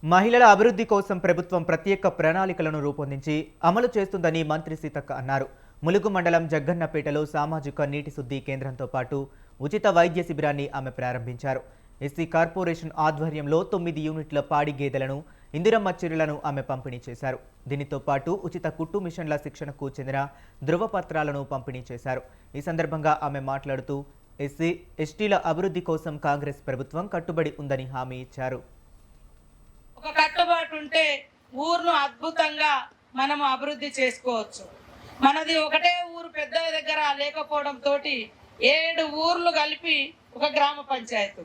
మహిళల అభివృద్ధి కోసం ప్రభుత్వం ప్రత్యేక ప్రణాళికలను రూపొందించి అమలు చేస్తుందని మంత్రి సీతక్క అన్నారు. ములుగు మండలం జగ్గన్నపేటలో సామాజిక నీటి శుద్ధి కేంద్రంతో పాటు ఉచిత వైద్య శిబిరాన్ని ఆమె ప్రారంభించారు. ఎస్సీ కార్పొరేషన్ ఆధ్వర్యంలో 9 యూనిట్ల పాడి గేదెలను, ఇందిరమ్మ చీరలను ఆమె పంపిణీ చేశారు. దీనితో పాటు ఉచిత కుట్టు మిషన్ల శిక్షణకు చెందిన ధృవపత్రాలను పంపిణీ చేశారు. ఈ సందర్భంగా ఆమె మాట్లాడుతూ ఎస్సీ ఎస్టీల అభివృద్ధి కోసం కాంగ్రెస్ ప్రభుత్వం కట్టుబడి ఉందని హామీ ఇచ్చారు. ఒక కట్టుబాటు ఉంటే ఊరును అద్భుతంగా మనము అభివృద్ధి చేసుకోవచ్చు. మనది ఒకటే ఊరు పెద్ద దగ్గర లేకపోవడం తోటి 7 ఊర్లు కలిపి ఒక గ్రామ పంచాయతీ.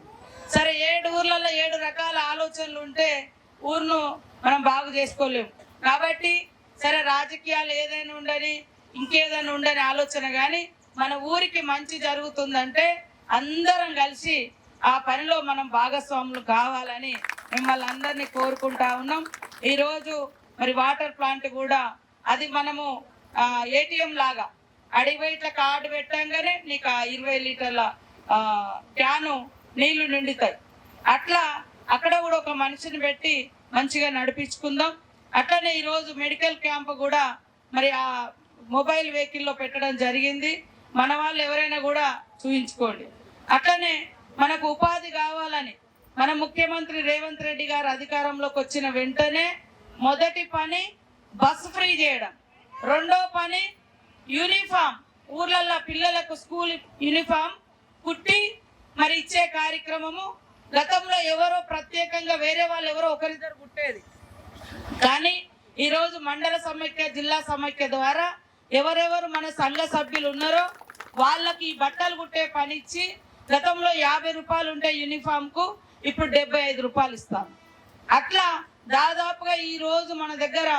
సరే 7 ఊర్లలో 7 రకాల ఆలోచనలు ఉంటే ఊరును మనం బాగు చేసుకోలేము. కాబట్టి సరే రాజకీయాలు ఏదైనా ఉండని ఇంకేదైనా ఉండని ఆలోచన కానీ మన ఊరికి మంచి జరుగుతుందంటే అందరం కలిసి ఆ పనిలో మనం భాగస్వాములు కావాలని మిమ్మల్ని అందరినీ కోరుకుంటా ఉన్నాం. ఈరోజు మరి వాటర్ ప్లాంట్ కూడా అది మనము ఏటీఎం లాగా అడిగి ఇట్లా కార్డు పెట్టంగానే నీకు 20 లీటర్ల క్యాను నీళ్లు నిండుతాయి. అట్లా అక్కడ కూడా ఒక మనిషిని పెట్టి మంచిగా నడిపించుకుందాం. అట్లనే ఈరోజు మెడికల్ క్యాంప్ కూడా మరి ఆ మొబైల్ వెహికల్లో పెట్టడం జరిగింది. మన వాళ్ళు ఎవరైనా కూడా చూపించుకోండి. అట్లనే మనకు ఉపాధి కావాలని మన ముఖ్యమంత్రి రేవంత్ రెడ్డి గారు అధికారంలోకి వచ్చిన వెంటనే మొదటి పని బస్సు ఫ్రీ చేయడం, రెండో పని యూనిఫామ్, ఊర్లల్లో పిల్లలకు స్కూల్ యూనిఫామ్ కుట్టి మరి ఇచ్చే కార్యక్రమము. గతంలో ఎవరో ప్రత్యేకంగా వేరే వాళ్ళు ఎవరో ఒకరిద్దరు కుట్టేది, కానీ ఈరోజు మండల సమైక్య జిల్లా సమైక్య ద్వారా ఎవరెవరు మన సంఘ సభ్యులు ఉన్నారో వాళ్ళకి బట్టలు కుట్టే పని ఇచ్చి గతంలో 50 రూపాయలు ఉంటే యూనిఫామ్ కు ఇప్పుడు 75 రూపాయలు ఇస్తాం. అట్లా దాదాపుగా ఈ రోజు మన దగ్గర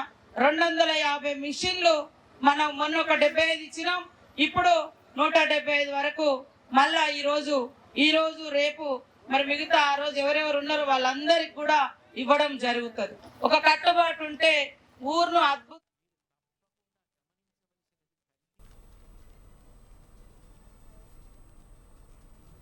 250 మిషన్లు మనం మొన్న ఒక 75 ఇచ్చినాం. ఇప్పుడు 175 వరకు మళ్ళా ఈ రోజు రేపు మరి మిగతా ఆ రోజు ఎవరెవరు ఉన్నారో వాళ్ళందరికి కూడా ఇవ్వడం జరుగుతుంది. ఒక కట్టుబాటు ఉంటే ఊరును అద్భుత